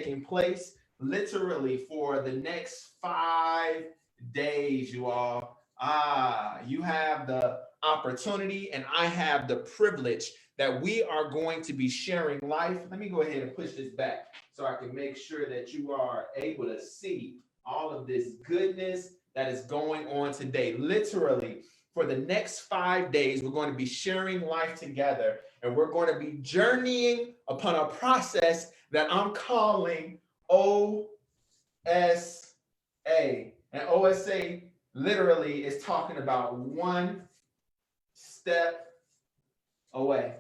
taking place literally for the next 5 days, you all. You have the opportunity, and I have the privilege that we are going to be sharing life. Let me go ahead and push this back so I can make sure that you are able to see all of this goodness that is going on today. Literally, for the next 5 days, we're going to be sharing life together, and we're going to be journeying upon a process that I'm calling OSA. And OSA literally is talking about one step away.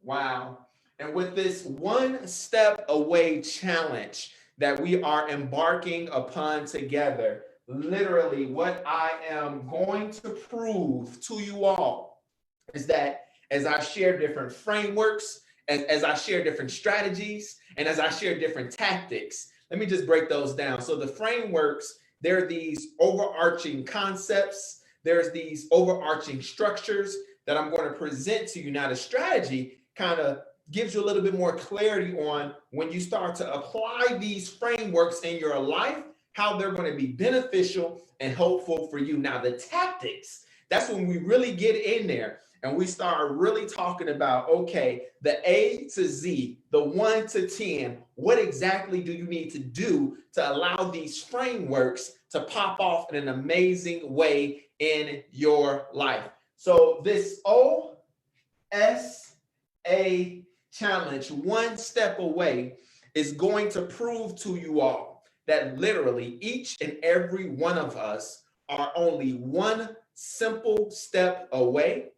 Wow. And with this one step away challenge that we are embarking upon together, literally what I am going to prove to you all is that as I share different frameworks, as I share different strategies, and as I share different tactics, let me just break those down. So the frameworks, there are these overarching concepts, there's these overarching structures that I'm going to present to you. Now, the strategy kind of gives you a little bit more clarity on when you start to apply these frameworks in your life, how they're going to be beneficial and helpful for you. Now, the tactics, that's when we really get in there and we start really talking about, okay, the A to Z, the 1 to 10, what exactly do you need to do to allow these frameworks to pop off in an amazing way in your life? So this OSA challenge, one step away, is going to prove to you all that literally each and every one of us are only one simple step away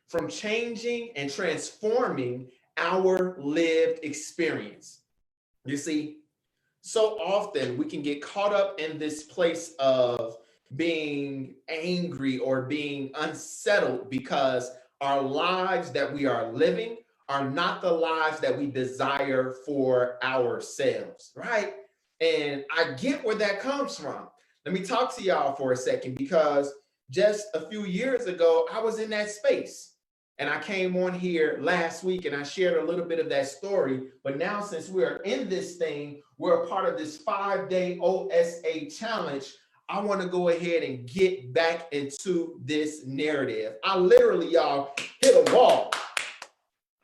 from changing and transforming our lived experience. You see, so often we can get caught up in this place of being angry or being unsettled because our lives that we are living are not the lives that we desire for ourselves, right? And I get where that comes from. Let me talk to y'all for a second because just a few years ago, I was in that space. And I came on here last week and I shared a little bit of that story. But now, since we are in this thing, we're a part of this 5-day OSA challenge. I want to go ahead and get back into this narrative. I literally, y'all, hit a wall.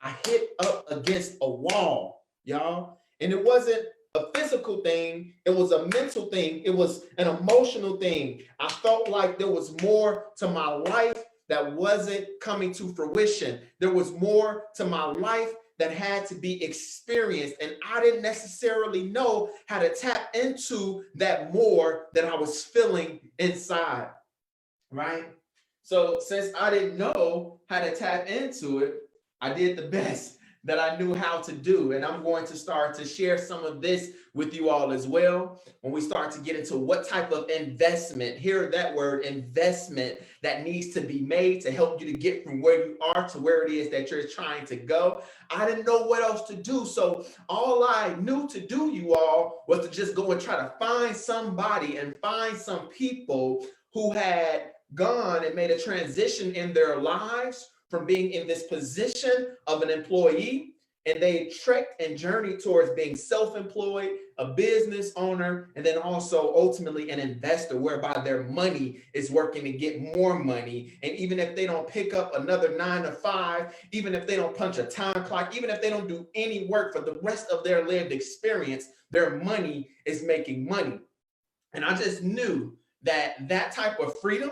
I hit up against a wall, y'all. And it wasn't a physical thing, it was a mental thing, it was an emotional thing. I felt like there was more to my life that wasn't coming to fruition. There was more to my life that had to be experienced, and I didn't necessarily know how to tap into that more that I was feeling inside, right? So since I didn't know how to tap into it, I did the best that I knew how to do. And I'm going to start to share some of this with you all as well. When we start to get into what type of investment, hear that word, investment, that needs to be made to help you to get from where you are to where it is that you're trying to go. I didn't know what else to do. So all I knew to do, you all, was to just go and try to find somebody and find some people who had gone and made a transition in their lives from being in this position of an employee, and they trekked and journeyed towards being self-employed, a business owner, and then also ultimately an investor, whereby their money is working to get more money. And even if they don't pick up another 9 to 5, even if they don't punch a time clock, even if they don't do any work for the rest of their lived experience, their money is making money. And I just knew that that type of freedom,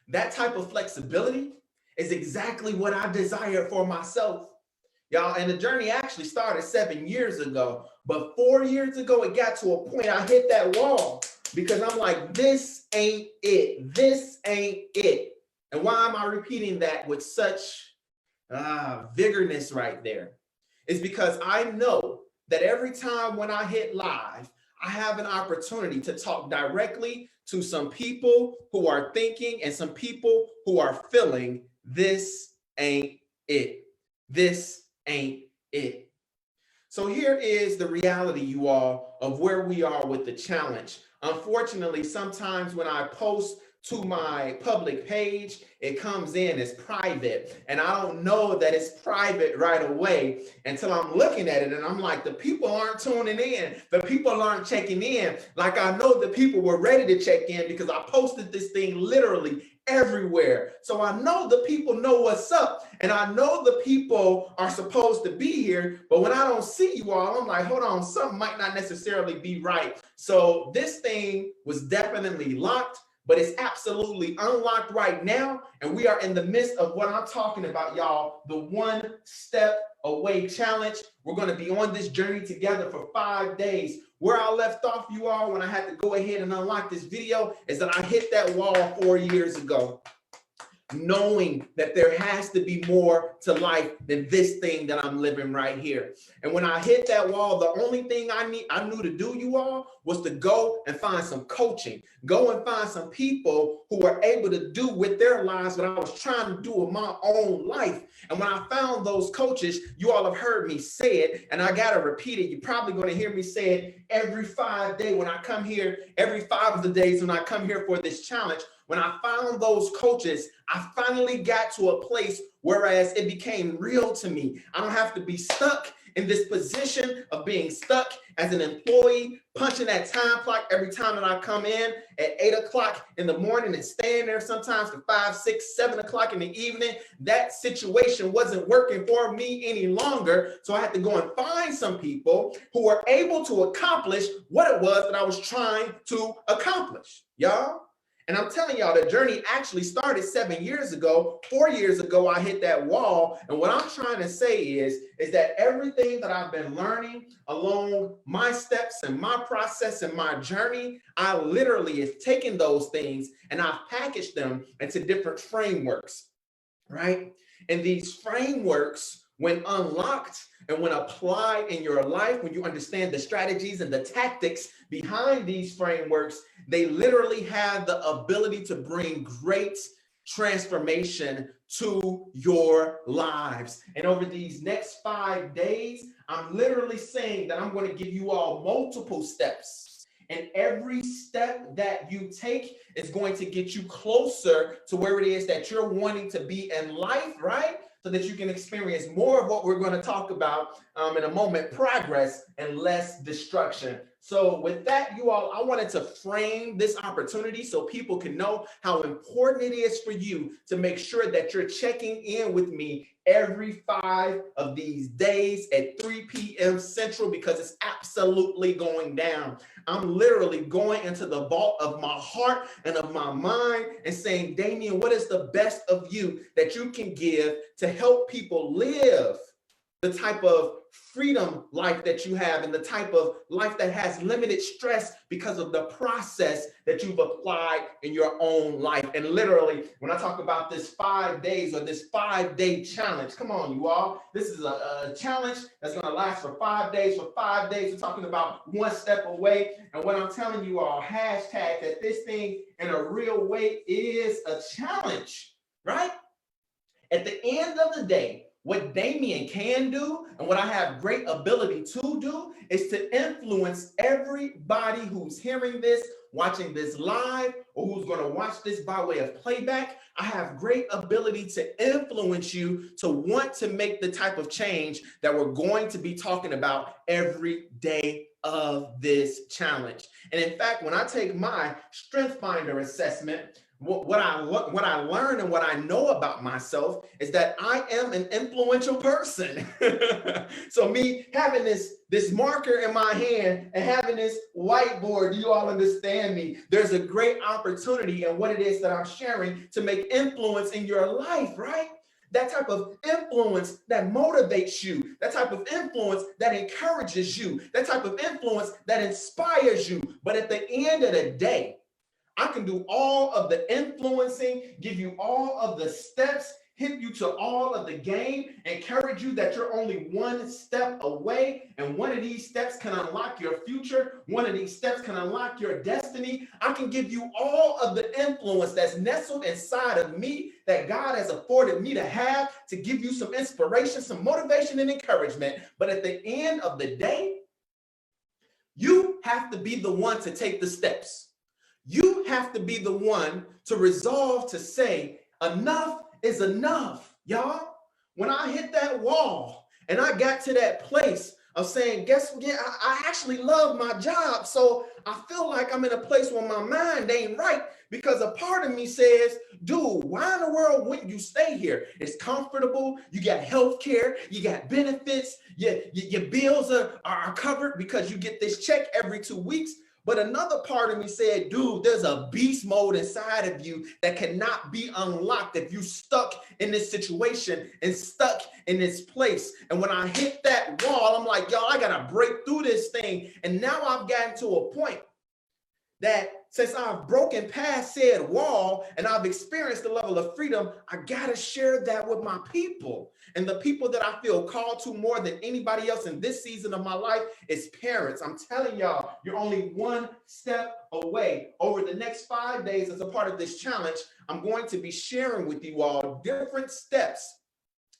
that type of flexibility, is exactly what I desire for myself. Y'all, and the journey actually started 7 years ago, but 4 years ago, it got to a point I hit that wall because I'm like, this ain't it. This ain't it. And why am I repeating that with such vigorness right there? It's because I know that every time when I hit live, I have an opportunity to talk directly to some people who are thinking and some people who are feeling this ain't it. This ain't it. So here is the reality, you all, of where we are with the challenge. Unfortunately, sometimes when I post to my public page, it comes in as private. And I don't know that it's private right away until I'm looking at it. And I'm like, the people aren't tuning in. The people aren't checking in. Like I know the people were ready to check in because I posted this thing literally everywhere. So I know the people know what's up, and I know the people are supposed to be here. But when I don't see you all, I'm like, hold on, something might not necessarily be right. So this thing was definitely locked, but it's absolutely unlocked right now. And we are in the midst of what I'm talking about, y'all, the One Step Away Challenge. We're going to be on this journey together for 5 days. Where I left off, you all, when I had to go ahead and unlock this video, is that I hit that wall 4 years ago, knowing that there has to be more to life than this thing that I'm living right here. And when I hit that wall, the only thing I knew to do, you all, was to go and find some coaching, go and find some people who were able to do with their lives what I was trying to do with my own life. And when I found those coaches, you all have heard me say it, and I got to repeat it. You're probably going to hear me say it every 5 days when I come here, every 5 of the days when I come here for this challenge. When I found those coaches, I finally got to a place whereas it became real to me. I don't have to be stuck in this position of being stuck as an employee, punching that time clock every time that I come in at 8 o'clock in the morning and staying there sometimes for 5, 6, 7 o'clock in the evening. That situation wasn't working for me any longer. So I had to go and find some people who were able to accomplish what it was that I was trying to accomplish, y'all. And I'm telling y'all, the journey actually started 7 years ago. 4 years ago, I hit that wall. And what I'm trying to say is that everything that I've been learning along my steps and my process and my journey, I literally have taken those things and I've packaged them into different frameworks, right? And these frameworks, when unlocked and when applied in your life, when you understand the strategies and the tactics behind these frameworks, they literally have the ability to bring great transformation to your lives. And over these next 5 days, I'm literally saying that I'm going to give you all multiple steps. And every step that you take is going to get you closer to where it is that you're wanting to be in life, right? So that you can experience more of what we're going to talk about in a moment, progress and less destruction. So with that, you all, I wanted to frame this opportunity so people can know how important it is for you to make sure that you're checking in with me every 5 of these days at 3 p.m. Central, because it's absolutely going down. I'm literally going into the vault of my heart and of my mind and saying, Damien, what is the best of you that you can give to help people live the type of freedom life that you have and the type of life that has limited stress because of the process that you've applied in your own life. And literally, when I talk about this 5 days or this 5-day challenge, come on, you all, this is a challenge that's going to last for 5 days. For 5 days, we're talking about one step away. And what I'm telling you all, hashtag that this thing in a real way is a challenge, right? At the end of the day, what Damien can do and what I have great ability to do is to influence everybody who's hearing this, watching this live, or who's going to watch this by way of playback. I have great ability to influence you to want to make the type of change that we're going to be talking about every day of this challenge. And in fact, when I take my Strength Finder assessment, what I learn and what I know about myself is that I am an influential person. So me having this marker in my hand and having this whiteboard, you all understand me. There's a great opportunity in what it is that I'm sharing to make influence in your life, right? That type of influence that motivates you, that type of influence that encourages you, that type of influence that inspires you. But at the end of the day, I can do all of the influencing, give you all of the steps, hit you to all of the game, encourage you that you're only one step away. And one of these steps can unlock your future. One of these steps can unlock your destiny. I can give you all of the influence that's nestled inside of me that God has afforded me to have to give you some inspiration, some motivation and encouragement. But at the end of the day, you have to be the one to take the steps. You have to be the one to resolve to say, enough is enough, y'all. When I hit that wall and I got to that place of saying, guess what? Yeah, I actually love my job. So I feel like I'm in a place where my mind ain't right because a part of me says, dude, why in the world wouldn't you stay here? It's comfortable. You got health care. You got benefits. Your bills are covered because you get this check every 2 weeks. But another part of me said, dude, there's a beast mode inside of you that cannot be unlocked if you stuck in this situation and stuck in this place. And when I hit that wall, I'm like, y'all, I got to break through this thing. And now I've gotten to a point that since I've broken past said wall and I've experienced the level of freedom, I got to share that with my people. And the people that I feel called to more than anybody else in this season of my life is parents. I'm telling y'all, you're only one step away. Over the next 5 days, as a part of this challenge, I'm going to be sharing with you all different steps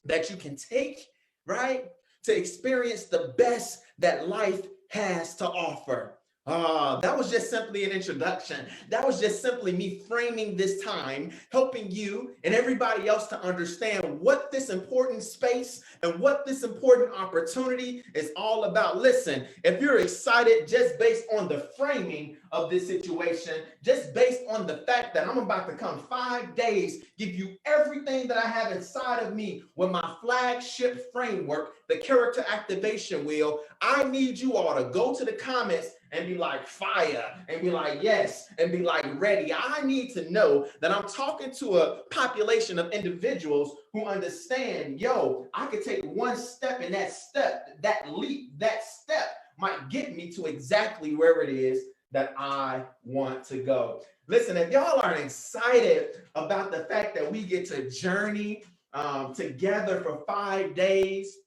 that you can take, right, to experience the best that life has to offer. That was just simply an introduction. That was just simply me framing this time, helping you and everybody else to understand what this important space and what this important opportunity is all about. Listen, if you're excited just based on the framing of this situation, just based on the fact that I'm about to come 5 days, give you everything that I have inside of me with my flagship framework, the character activation wheel, I need you all to go to the comments and be like fire and be like yes and be like ready. I need to know that I'm talking to a population of individuals who understand, yo, I could take one step and that step, that leap, that step might get me to exactly where it is that I want to go. Listen, if y'all are excited about the fact that we get to journey together for 5 days,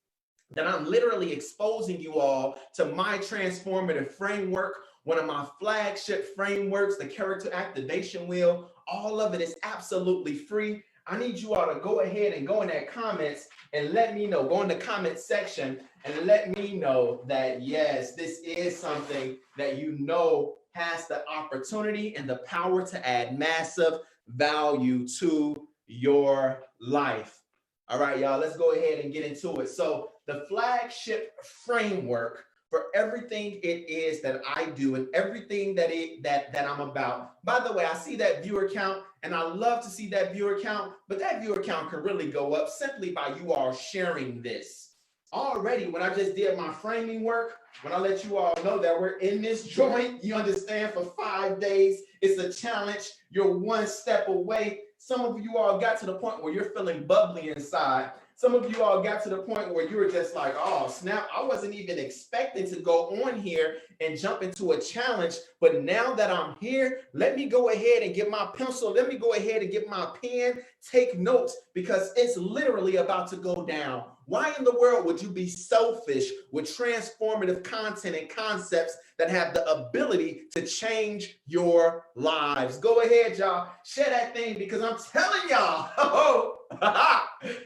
that I'm literally exposing you all to my transformative framework, one of my flagship frameworks, the character activation wheel. All of it is absolutely free. I need you all to go ahead and go in that comments and let me know, go in the comment section and let me know that yes, this is something that you know has the opportunity and the power to add massive value to your life. All right, y'all, let's go ahead and get into it. So the flagship framework for everything it is that I do and everything that I'm about. By the way, I see that viewer count and I love to see that viewer count, but that viewer count can really go up simply by you all sharing this. Already, when I just did my framing work, when I let you all know that we're in this joint, you understand, for 5 days, it's a challenge. You're one step away. Some of you all got to the point where you're feeling bubbly inside. Some of you all got to the point where you were just like, oh, snap, I wasn't even expecting to go on here and jump into a challenge. But now that I'm here, let me go ahead and get my pencil. Let me go ahead and get my pen, take notes, because it's literally about to go down. Why in the world would you be selfish with transformative content and concepts that have the ability to change your lives? Go ahead, y'all. Share that thing because I'm telling y'all,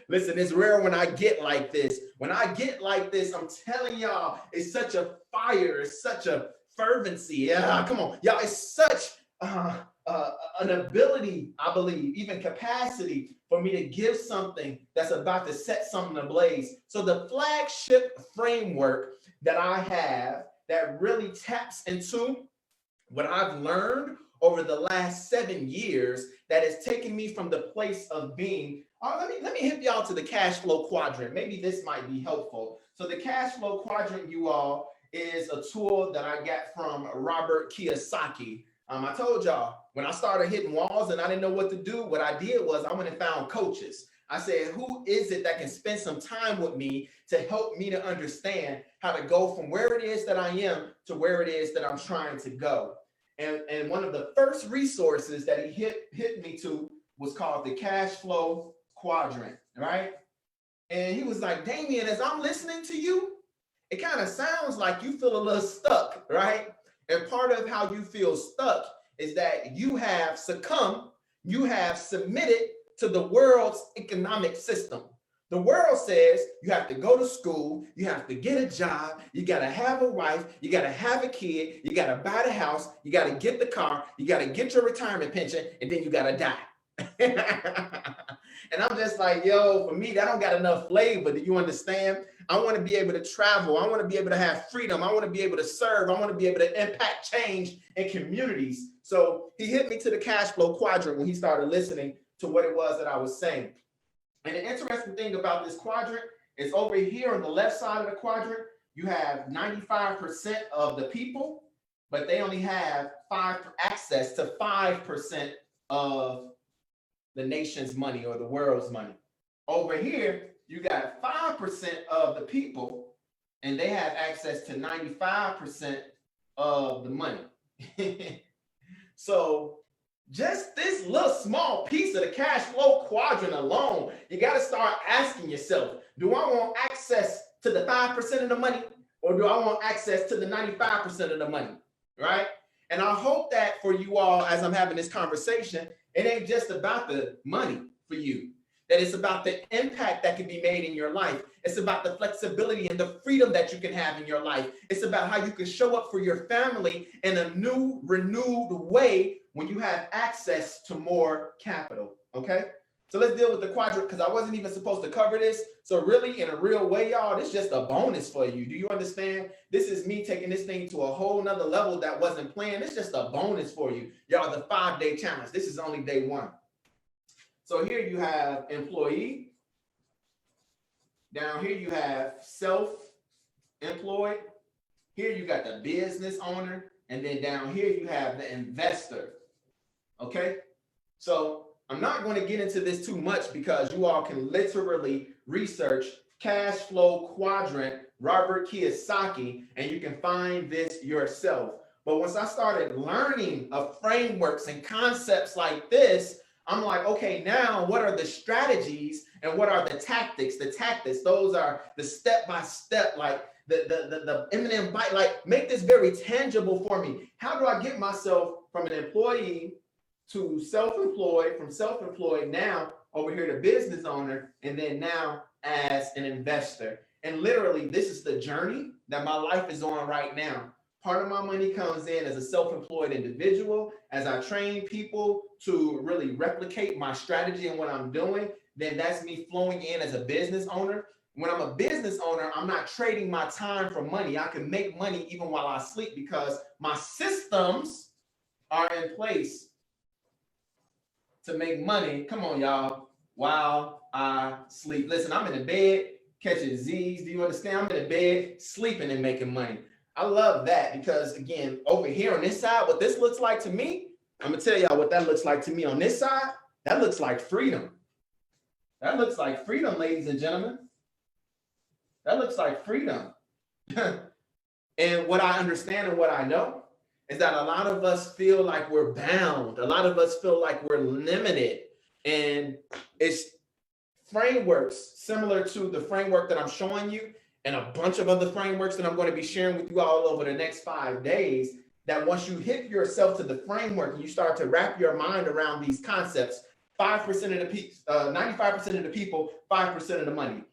listen, it's rare when I get like this. When I get like this, I'm telling y'all, it's such a fire. It's such a fervency. Yeah, come on. Y'all, it's such an ability, I believe, even capacity for me to give something that's about to set something ablaze. So the flagship framework that I have that really taps into what I've learned over the last 7 years that has taken me from the place of being. Let me hit y'all to the cash flow quadrant. Maybe this might be helpful. So the cash flow quadrant, you all, is a tool that I got from Robert Kiyosaki. I told y'all when I started hitting walls and I didn't know what to do, what I did was I went and found coaches. I said, who is it that can spend some time with me to help me to understand how to go from where it is that I am to where it is that I'm trying to go? And one of the first resources that he hit me to was called the cash flow quadrant, right? And he was like, Damien, as I'm listening to you, it kind of sounds like you feel a little stuck, right? And part of how you feel stuck is that you have succumbed, you have submitted to the world's economic system. The world says you have to go to school, you have to get a job, you got to have a wife, you got to have a kid, you got to buy the house, you got to get the car, you got to get your retirement pension, and then you got to die. And I'm just like, yo, for me, that don't got enough flavor. Do you understand? I want to be able to travel. I want to be able to have freedom. I want to be able to serve. I want to be able to impact change in communities. So he hit me to the cash flow quadrant when he started listening to what it was that I was saying. And the interesting thing about this quadrant is over here on the left side of the quadrant, you have 95% of the people, but they only have access to 5% of the nation's money or the world's money. Over here, you got 5% of the people, and they have access to 95% of the money. So just this little small piece of the cash flow quadrant alone, you got to start asking yourself, do I want access to the 5% of the money, or do I want access to the 95% of the money, right? And I hope that for you all, as I'm having this conversation, it ain't just about the money for you, that it's about the impact that can be made in your life. It's about the flexibility and the freedom that you can have in your life. It's about how you can show up for your family in a new, renewed way when you have access to more capital, okay? So let's deal with the quadrant, because I wasn't even supposed to cover this. So really, in a real way, y'all, this is just a bonus for you. Do you understand? This is me taking this thing to a whole nother level that wasn't planned. It's just a bonus for you. Y'all, the 5-day challenge. This is only day 1. So here you have employee. Down here you have self-employed. Here you got the business owner. And then down here you have the investor. Okay? So I'm not going to get into this too much because you all can literally research cash flow quadrant, Robert Kiyosaki, and you can find this yourself. But once I started learning of frameworks and concepts like this, I'm like, okay, now what are the strategies and what are the tactics? The tactics, those are the step-by-step, like the imminent bite, like make this very tangible for me. How do I get myself from an employee to self-employed, from self-employed now over here to business owner, and then now as an investor? And literally, this is the journey that my life is on right now. Part of my money comes in as a self-employed individual. As I train people to really replicate my strategy and what I'm doing, then that's me flowing in as a business owner. When I'm a business owner, I'm not trading my time for money. I can make money even while I sleep because my systems are in place to make money. Come on, y'all. While I sleep. Listen, I'm in the bed catching Z's. Do you understand? I'm in the bed sleeping and making money. I love that because, again, over here on this side, what this looks like to me, I'm going to tell y'all what that looks like to me on this side. That looks like freedom. That looks like freedom, ladies and gentlemen. That looks like freedom. And what I understand and what I know is that a lot of us feel like we're bound. A lot of us feel like we're limited. And it's frameworks similar to the framework that I'm showing you and a bunch of other frameworks that I'm going to be sharing with you all over the next 5 days, that once you hit yourself to the framework and you start to wrap your mind around these concepts, 5% of the people, 95% of the people, 5% of the money.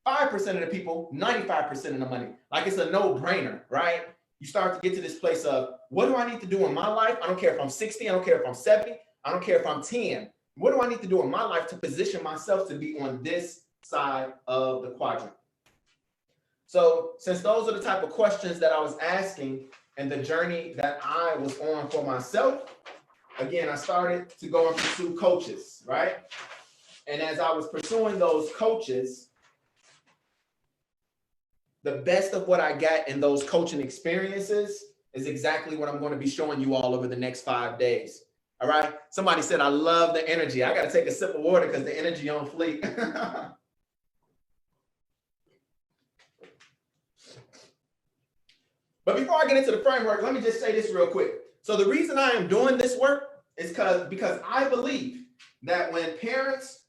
5% of the people, 95% of the money. Like it's a no-brainer, right? You start to get to this place of, what do I need to do in my life? I don't care if I'm 60, I don't care if I'm 70, I don't care if I'm 10. What do I need to do in my life to position myself to be on this side of the quadrant? So since those are the type of questions that I was asking and the journey that I was on for myself, again, I started to go and pursue coaches, right? And as I was pursuing those coaches, the best of what I got in those coaching experiences is exactly what I'm going to be showing you all over the next 5 days. All right. Somebody said, I love the energy. I got to take a sip of water because the energy on fleek. But before I get into the framework, let me just say this real quick. So the reason I am doing this work is because I believe that when parents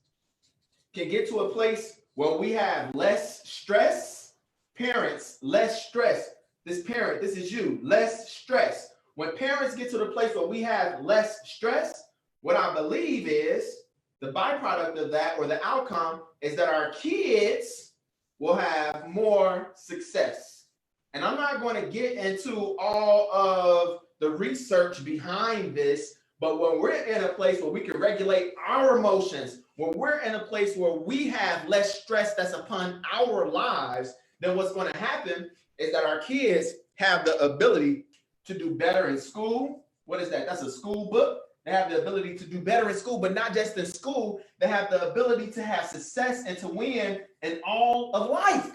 can get to a place where we have less stress, parents, less stress. This parent, this is you, less stress. When parents get to the place where we have less stress, what I believe is the byproduct of that, or the outcome, is that our kids will have more success. And I'm not going to get into all of the research behind this, but when we're in a place where we can regulate our emotions, when we're in a place where we have less stress that's upon our lives, then what's going to happen is that our kids have the ability to do better in school. What is that? That's a school book. They have the ability to do better in school, but not just in school. They have the ability to have success and to win in all of life.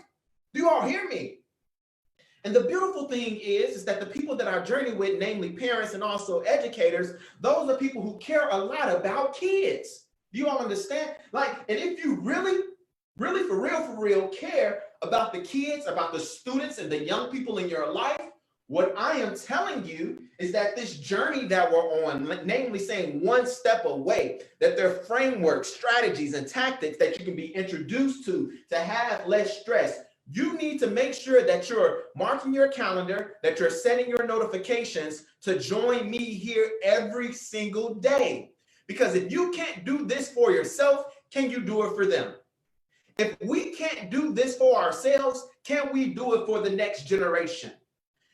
Do you all hear me? And the beautiful thing is that the people that I journey with, namely parents and also educators, those are people who care a lot about kids. Do you all understand? Like, and if you really, really for real care about the kids, about the students and the young people in your life, what I am telling you is that this journey that we're on, namely saying one step away, that there are frameworks, strategies, and tactics that you can be introduced to have less stress. You need to make sure that you're marking your calendar, that you're setting your notifications to join me here every single day. Because if you can't do this for yourself, can you do it for them? If we can't do this for ourselves, can we do it for the next generation?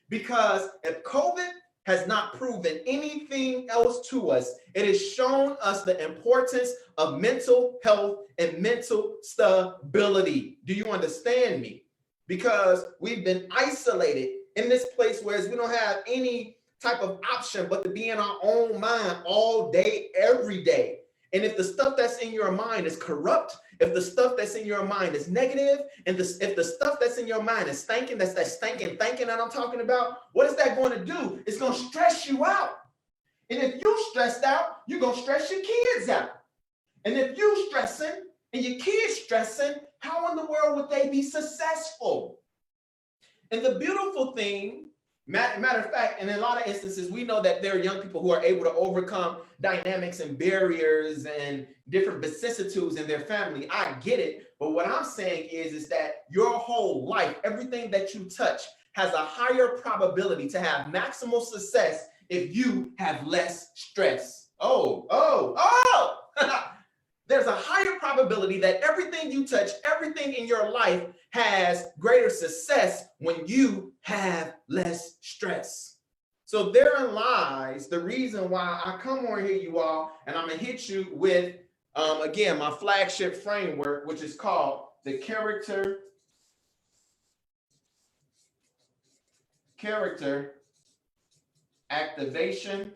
Because if COVID has not proven anything else to us, it has shown us the importance of mental health and mental stability. Do you understand me? Because we've been isolated in this place, whereas we don't have any type of option but to be in our own mind all day, every day. And if the stuff that's in your mind is corrupt, if the stuff that's in your mind is negative, and if the stuff that's in your mind is stinking, that's that stinking thinking that I'm talking about, what is that going to do? It's going to stress you out. And if you're stressed out, you're going to stress your kids out. And if you're stressing and your kids stressing, how in the world would they be successful? And the beautiful thing, matter of fact, and in a lot of instances, we know that there are young people who are able to overcome dynamics and barriers and different vicissitudes in their family. I get it. But what I'm saying is that your whole life, everything that you touch, has a higher probability to have maximal success if you have less stress. There's a higher probability that everything you touch, everything in your life has greater success when you have less stress. So therein lies the reason why I come on here, you all, and I'm going to hit you with, again, my flagship framework, which is called the character activation.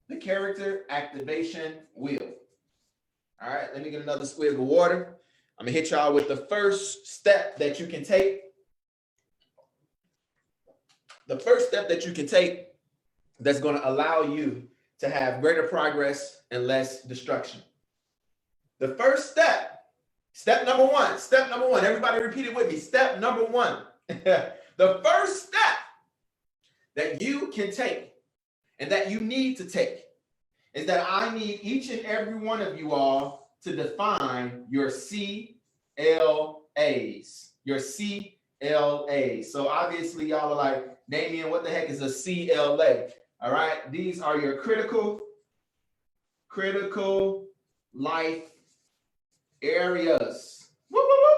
The character activation wheel. All right, let me get another swig of water. I'm gonna hit y'all with the first step that you can take. The first step that you can take that's gonna allow you to have greater progress and less destruction. The first step number one, everybody repeat it with me. Step number one. The first step that you can take and that you need to take is that I need each and every one of you all to define your CLAs. Your CLAs. So obviously y'all are like, Damien, what the heck is a CLA? All right, these are your critical life areas. Woo, woo, woo,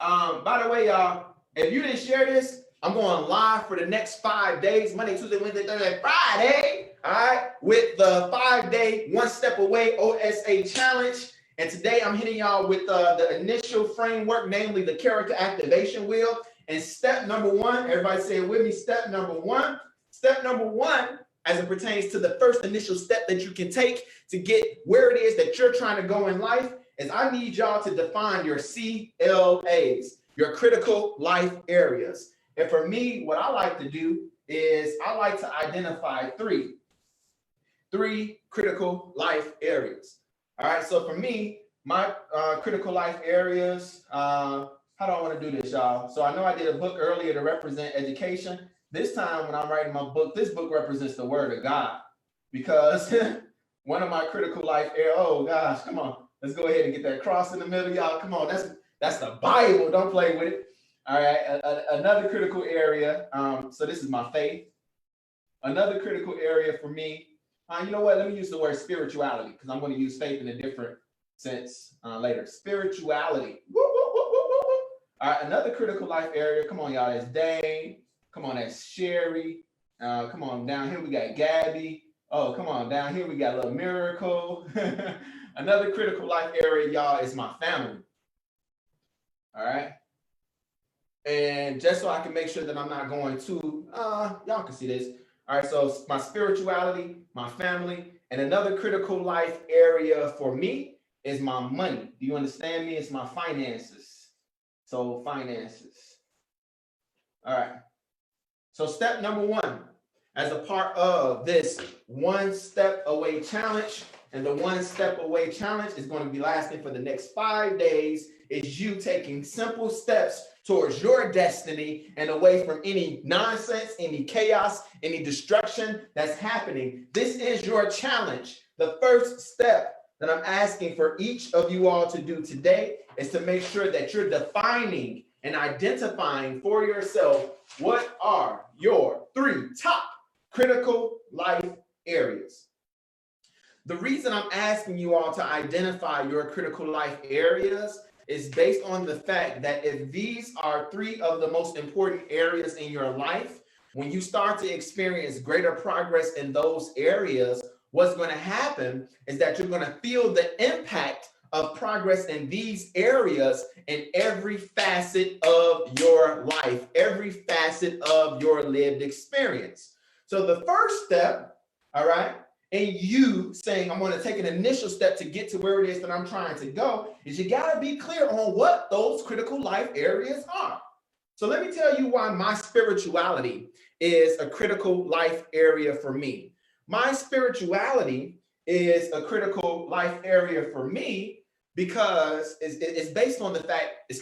woo. By the way, y'all, if you didn't share this, I'm going live for the next 5 days, Monday, Tuesday, Wednesday, Thursday, Friday, all right, with the 5-day, one step away OSA challenge. And today I'm hitting y'all with the initial framework, namely the character activation wheel. And step number one, everybody say it with me, step number one, as it pertains to the first initial step that you can take to get where it is that you're trying to go in life, is I need y'all to define your CLAs, your critical life areas. And for me, what I like to do is I like to identify three critical life areas. All right, so for me, my critical life areas, how do I want to do this, y'all? So I know I did a book earlier to represent education. This time when I'm writing my book, this book represents the word of God, because one of my critical life areas, oh gosh, come on, let's go ahead and get that cross in the middle, y'all. Come on, that's the Bible, don't play with it. All right, another critical area, so this is my faith. Another critical area for me You know what? Let me use the word spirituality because I'm going to use faith in a different sense later. Spirituality. Woo, woo, woo, woo, woo, woo. All right, another critical life area. Come on, y'all. That's Dane. Come on, that's Sherry. Come on, down here we got Gabby. Oh, come on, down here we got Little Miracle. Another critical life area, y'all, is my family. All right. And just so I can make sure that I'm not going to, y'all can see this. All right, so my spirituality, my family, and another critical life area for me is my money. Do you understand me? It's my finances. So finances. All right. So step number one, as a part of this one step away challenge, and the one step away challenge is going to be lasting for the next 5 days, is you taking simple steps towards your destiny and away from any nonsense, any chaos, any destruction that's happening. This is your challenge. The first step that I'm asking for each of you all to do today is to make sure that you're defining and identifying for yourself what are your 3 top critical life areas. The reason I'm asking you all to identify your critical life areas is based on the fact that if these are 3 of the most important areas in your life, when you start to experience greater progress in those areas, what's going to happen is that you're going to feel the impact of progress in these areas in every facet of your life, every facet of your lived experience. So the first step, all right, and you saying, I'm going to take an initial step to get to where it is that I'm trying to go, is you got to be clear on what those critical life areas are. So let me tell you why my spirituality is a critical life area for me. My spirituality is a critical life area for me because it's based on the fact,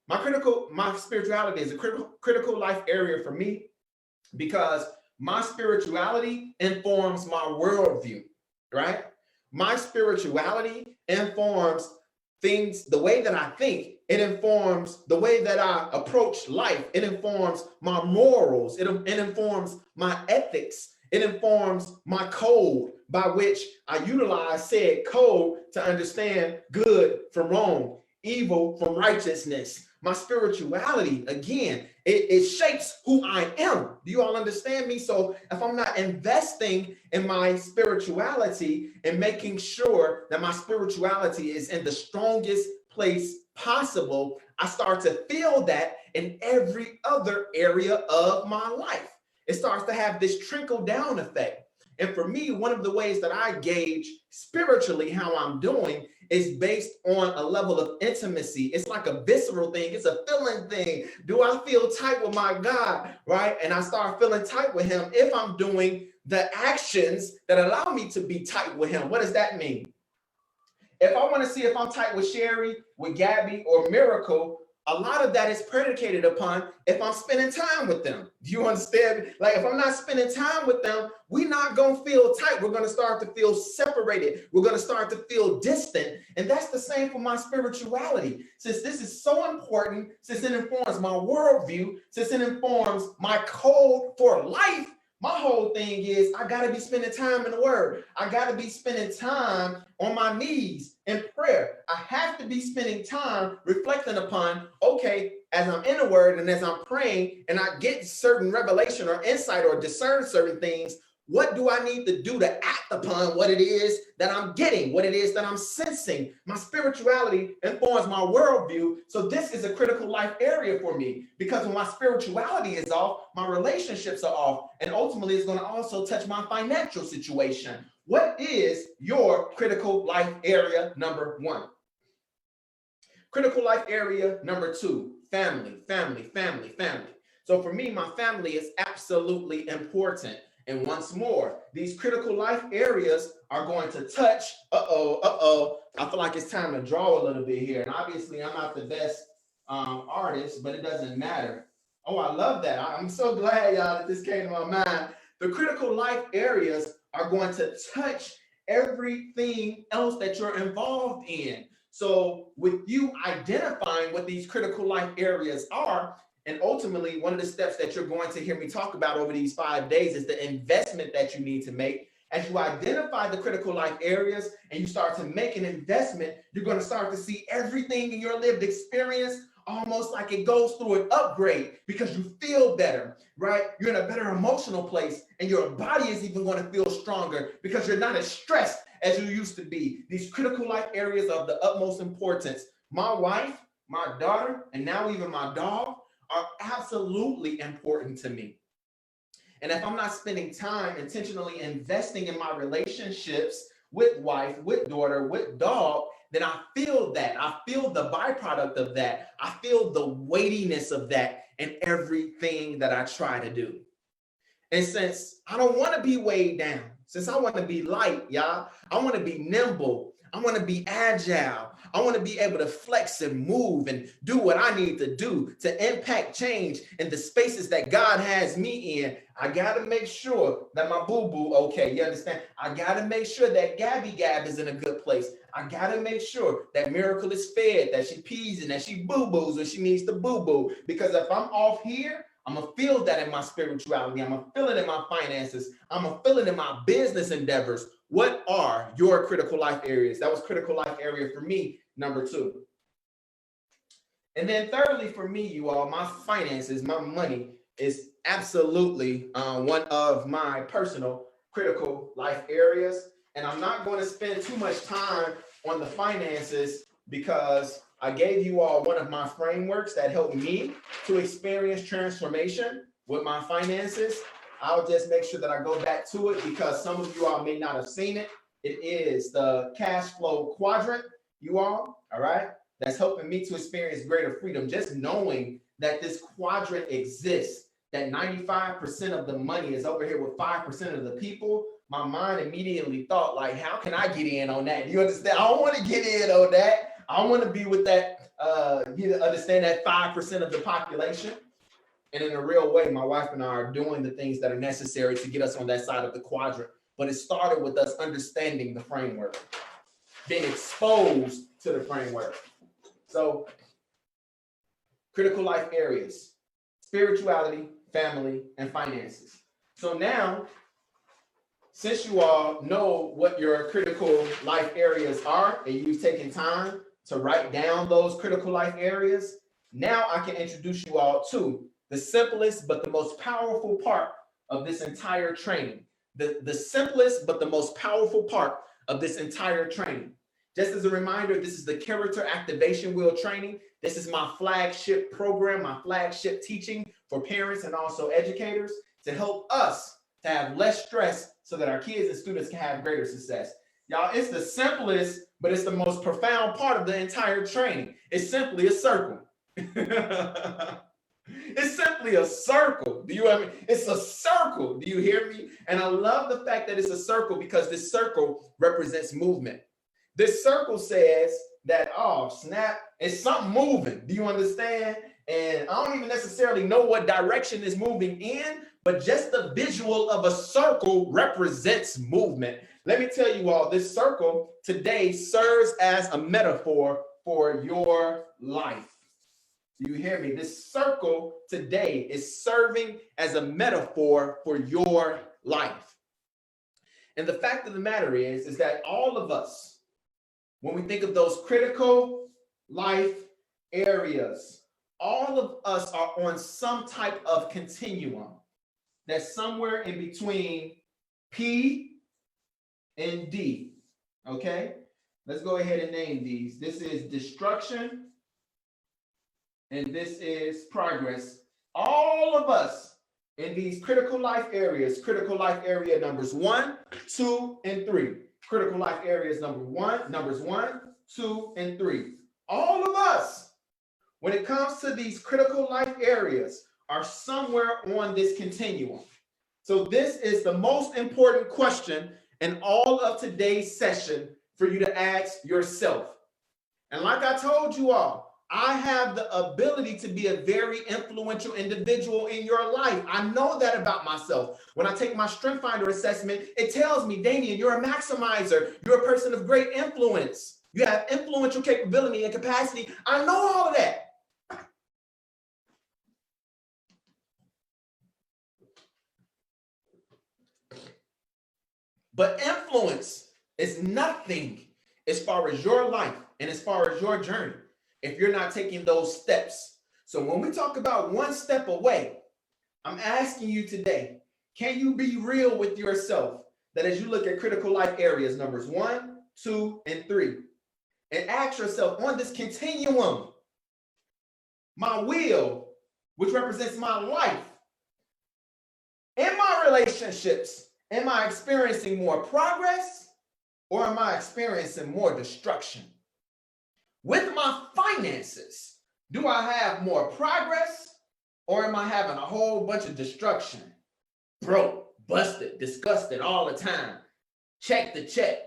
my spirituality is a critical life area for me because my spirituality informs my worldview, right? My spirituality informs things, the way that I think. It informs the way that I approach life. It informs my morals. It informs my ethics. It informs my code by which I utilize said code to understand good from wrong, evil from righteousness. My spirituality, again, it shapes who I am. Do you all understand me? So if I'm not investing in my spirituality and making sure that my spirituality is in the strongest place possible, I start to feel that in every other area of my life. It starts to have this trickle down effect. And for me, one of the ways that I gauge spiritually how I'm doing is based on a level of intimacy. It's like a visceral thing. It's a feeling thing. Do I feel tight with my God, right? And I start feeling tight with him if I'm doing the actions that allow me to be tight with him. What does that mean? If I want to see if I'm tight with Sherry, with Gabby, or Miracle, a lot of that is predicated upon if I'm spending time with them. Do you understand? Like if I'm not spending time with them, we're not going to feel tight. We're going to start to feel separated. We're going to start to feel distant. And that's the same for my spirituality. Since this is so important, since it informs my worldview, since it informs my code for life, my whole thing is I got to be spending time in the word. I got to be spending time on my knees in prayer. I have to be spending time reflecting upon, okay, as I'm in the word and as I'm praying and I get certain revelation or insight or discern certain things, what do I need to do to act upon what it is that I'm getting, what it is that I'm sensing? My spirituality informs my worldview. So this is a critical life area for me because when my spirituality is off, my relationships are off. And ultimately, it's going to also touch my financial situation. What is your critical life area number 1? Critical life area number 2, family, family, family, family. So for me, my family is absolutely important. And once more, these critical life areas are going to touch, I feel like it's time to draw a little bit here. And obviously, I'm not the best artist, but it doesn't matter. Oh, I love that. I'm so glad, y'all, that this came to my mind. The critical life areas are going to touch everything else that you're involved in. So with you identifying what these critical life areas are, and ultimately, one of the steps that you're going to hear me talk about over these 5 days is the investment that you need to make. As you identify the critical life areas and you start to make an investment, you're going to start to see everything in your lived experience almost like it goes through an upgrade because you feel better, right? You're in a better emotional place and your body is even going to feel stronger because you're not as stressed as you used to be. These critical life areas of the utmost importance. My wife, my daughter, and now even my dog are absolutely important to me. And if I'm not spending time intentionally investing in my relationships with wife, with daughter, with dog, then I feel that. I feel the byproduct of that. I feel the weightiness of that in everything that I try to do. And since I don't want to be weighed down, since I want to be light, y'all, I want to be nimble. I want to be agile. I want to be able to flex and move and do what I need to do to impact change in the spaces that God has me in. I got to make sure that my boo-boo, okay, you understand? I got to make sure that Gabby Gab is in a good place. I got to make sure that Miracle is fed, that she pees and that she boo-boos when she needs to boo-boo. Because if I'm off here, I'm going to feel that in my spirituality. I'm going to feel it in my finances. I'm going to feel it in my business endeavors. What are your critical life areas? That was critical life area for me, number 2. And then thirdly, for me, you all, my finances, my money is absolutely one of my personal critical life areas. And I'm not going to spend too much time on the finances because I gave you all one of my frameworks that helped me to experience transformation with my finances. I'll just make sure that I go back to it because some of you all may not have seen it. It is the cash flow quadrant, you all right? That's helping me to experience greater freedom. Just knowing that this quadrant exists, that 95% of the money is over here with 5% of the people, my mind immediately thought, like, how can I get in on that? You understand? I don't want to get in on that. I want to be with that, you understand that 5% of the population. And in a real way, my wife and I are doing the things that are necessary to get us on that side of the quadrant. But it started with us understanding the framework, being exposed to the framework. So, critical life areas, spirituality, family, and finances. So now, since you all know what your critical life areas are, and you've taken time to write down those critical life areas, now I can introduce you all to the simplest but the most powerful part of this entire training. The simplest but the most powerful part of this entire training. Just as a reminder, this is the Character Activation Wheel training. This is my flagship program, my flagship teaching for parents and also educators to help us to have less stress so that our kids and students can have greater success. Y'all, it's the simplest, but it's the most profound part of the entire training. It's simply a circle. It's simply a circle. Do you hear me? It's a circle. Do you hear me? And I love the fact that it's a circle because this circle represents movement. This circle says that, oh, snap, it's something moving. Do you understand? And I don't even necessarily know what direction it's moving in, but just the visual of a circle represents movement. Let me tell you all, this circle today serves as a metaphor for your life. Do you hear me? This circle today is serving as a metaphor for your life. And the fact of the matter is that all of us, when we think of those critical life areas, all of us are on some type of continuum that's somewhere in between P and D. Okay? Let's go ahead and name these. This is destruction, and this is progress. All of us in these critical life areas, critical life area numbers 1, 2, and 3. Critical life areas numbers 1, 2, and 3. All of us, when it comes to these critical life areas, are somewhere on this continuum. So this is the most important question in all of today's session for you to ask yourself. And like I told you all, I have the ability to be a very influential individual in your life. I know that about myself. When I take my Strength Finder assessment, it tells me, Damian, you're a maximizer. You're a person of great influence. You have influential capability and capacity. I know all of that. But influence is nothing as far as your life and as far as your journey if you're not taking those steps. So when we talk about one step away, I'm asking you today, can you be real with yourself that as you look at critical life areas, numbers 1, 2, and 3, and ask yourself on this continuum, my will, which represents my life, in my relationships, am I experiencing more progress or am I experiencing more destruction? With my finances, do I have more progress or am I having a whole bunch of destruction? Broke, busted, disgusted all the time. Check the check,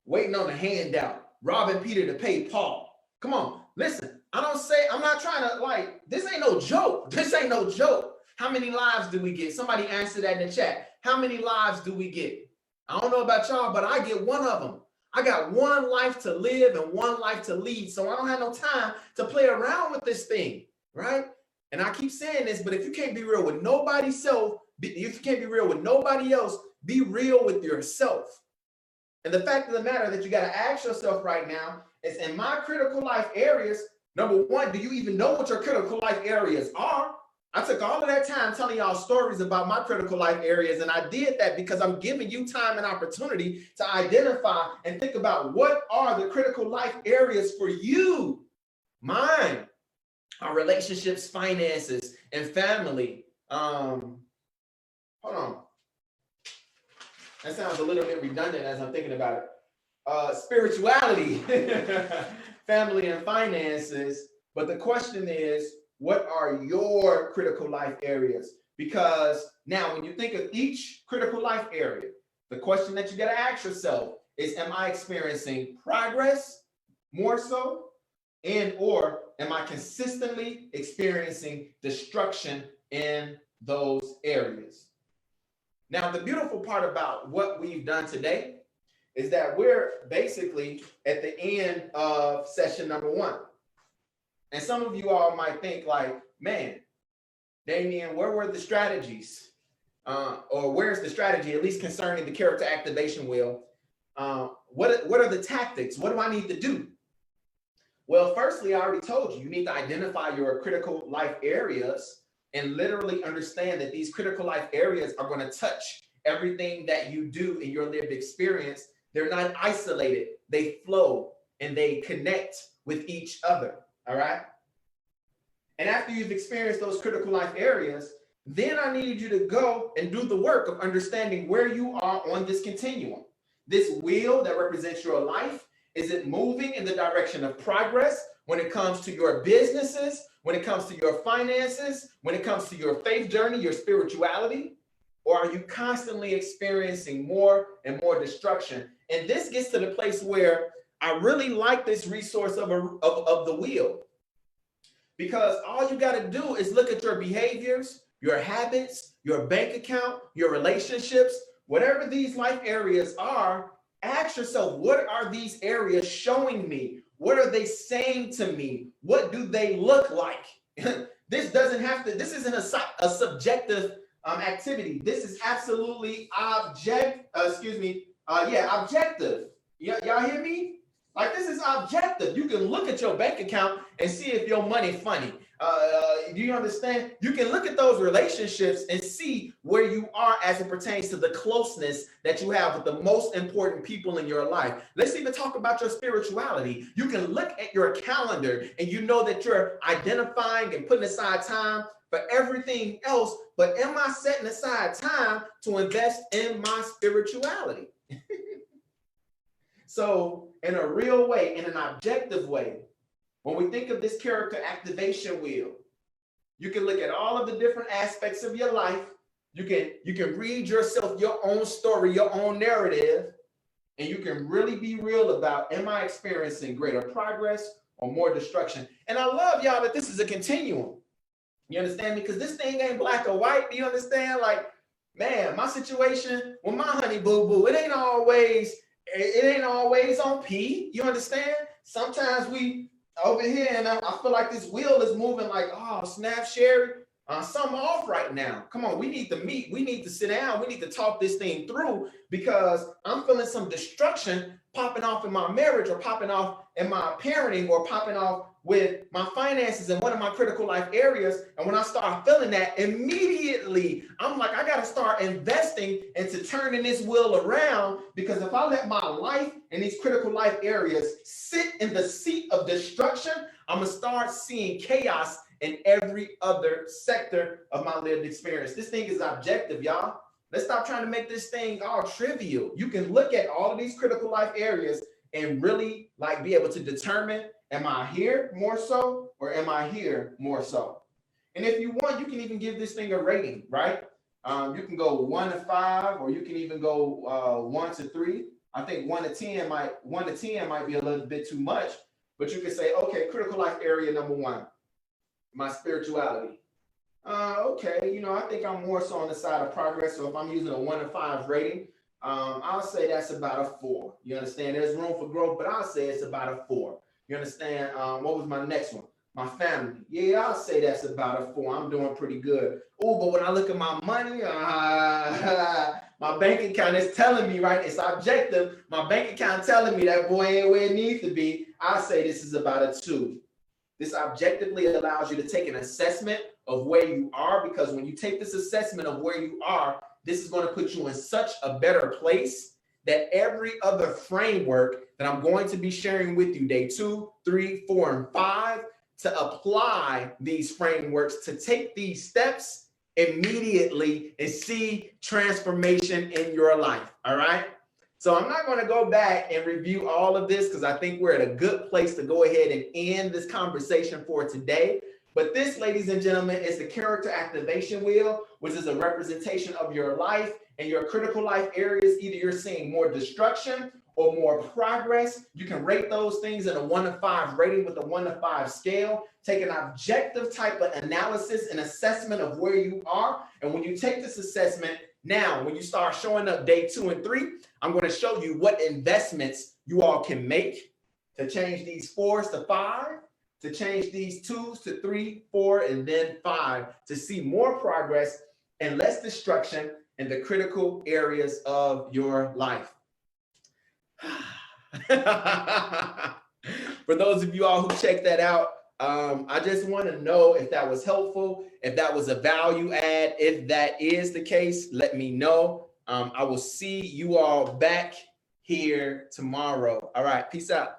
waiting on the handout, robbing Peter to pay Paul. Come on, listen, I'm not trying to this ain't no joke. This ain't no joke. How many lives do we get? Somebody answer that in the chat. How many lives do we get? I don't know about y'all, but I get one of them. I got one life to live and one life to lead. So I don't have no time to play around with this thing, right? And I keep saying this, but if you can't be real with nobody else, if you can't be real with nobody else, be real with yourself. And the fact of the matter that you got to ask yourself right now is, in my critical life areas, number one, do you even know what your critical life areas are? I took all of that time telling y'all stories about my critical life areas, and I did that because I'm giving you time and opportunity to identify and think about what are the critical life areas for you. Mine are relationships, finances, and family. Hold on. That sounds a little bit redundant as I'm thinking about it. Spirituality, family, and finances. But the question is, what are your critical life areas? Because now when you think of each critical life area, the question that you got to ask yourself is, am I experiencing progress more so? And or am I consistently experiencing destruction in those areas? Now, the beautiful part about what we've done today is that we're basically at the end of session number 1. And some of you all might think like, man, Damien, where were the strategies? Or where's the strategy, at least concerning the character activation wheel? What are the tactics? What do I need to do? Well, firstly, I already told you, you need to identify your critical life areas and literally understand that these critical life areas are going to touch everything that you do in your lived experience. They're not isolated. They flow and they connect with each other. All right. And after you've experienced those critical life areas, then I need you to go and do the work of understanding where you are on this continuum. This wheel that represents your life, is it moving in the direction of progress when it comes to your businesses, when it comes to your finances, when it comes to your faith journey, your spirituality? Or are you constantly experiencing more and more destruction? And this gets to the place where I really like this resource of the wheel, because all you got to do is look at your behaviors, your habits, your bank account, your relationships, whatever these life areas are. Ask yourself, what are these areas showing me? What are they saying to me? What do they look like? This isn't a subjective activity. This is absolutely objective. Y'all hear me? Like, this is objective. You can look at your bank account and see if your money funny. Do you understand? You can look at those relationships and see where you are as it pertains to the closeness that you have with the most important people in your life. Let's even talk about your spirituality. You can look at your calendar and you know that you're identifying and putting aside time for everything else, but am I setting aside time to invest in my spirituality? So in a real way, in an objective way, when we think of this character activation wheel, you can look at all of the different aspects of your life. You can read yourself your own story, your own narrative, and you can really be real about, am I experiencing greater progress or more destruction? And I love y'all that this is a continuum. You understand me? Because this thing ain't black or white. Do you understand? Like, man, my situation with my honey boo boo, it ain't always on P. You understand? Sometimes we over here, and I feel like this wheel is moving like, oh, snap, Sherry. Something off right now. Come on, we need to meet. We need to sit down. We need to talk this thing through because I'm feeling some destruction popping off in my marriage or popping off in my parenting or popping off with my finances in one of my critical life areas. And when I start feeling that, immediately I'm like, I got to start investing into turning this wheel around, because if I let my life in these critical life areas sit in the seat of destruction, I'm going to start seeing chaos in every other sector of my lived experience. This thing is objective, y'all. Let's stop trying to make this thing all trivial. You can look at all of these critical life areas and really like be able to determine, am I here more so or am I here more so? And if you want, you can even give this thing a rating, right? You can go 1 to 5, or you can even go 1 to 3. I think 1 to 10 might be a little bit too much, but you can say, okay, critical life area number 1. My spirituality. Okay, you know, I think I'm more so on the side of progress. So if I'm using a 1 to 5 rating, I'll say that's about a 4. You understand? There's room for growth, but I'll say it's about a 4. You understand? What was my next one? My family. Yeah, I'll say that's about a 4. I'm doing pretty good. Oh, but when I look at my money, my bank account is telling me, right? It's objective. My bank account telling me that boy ain't where it needs to be. I say this is about a 2. This objectively allows you to take an assessment of where you are, because when you take this assessment of where you are, this is going to put you in such a better place that every other framework that I'm going to be sharing with you, day 2, 3, 4, and 5, to apply these frameworks, to take these steps immediately and see transformation in your life. All right. So I'm not going to go back and review all of this because I think we're at a good place to go ahead and end this conversation for today. But this, ladies and gentlemen, is the character activation wheel, which is a representation of your life and your critical life areas. Either you're seeing more destruction or more progress. You can rate those things in a 1 to 5 rating with a 1 to 5 scale. Take an objective type of analysis and assessment of where you are. And when you take this assessment, now, when you start showing up day 2 and 3, I'm going to show you what investments you all can make to change these 4s to 5, to change these 2s to 3, 4, and then 5, to see more progress and less destruction in the critical areas of your life. For those of you all who checked that out, I just want to know if that was helpful, if that was a value add. If that is the case, let me know. I will see you all back here tomorrow. All right, peace out.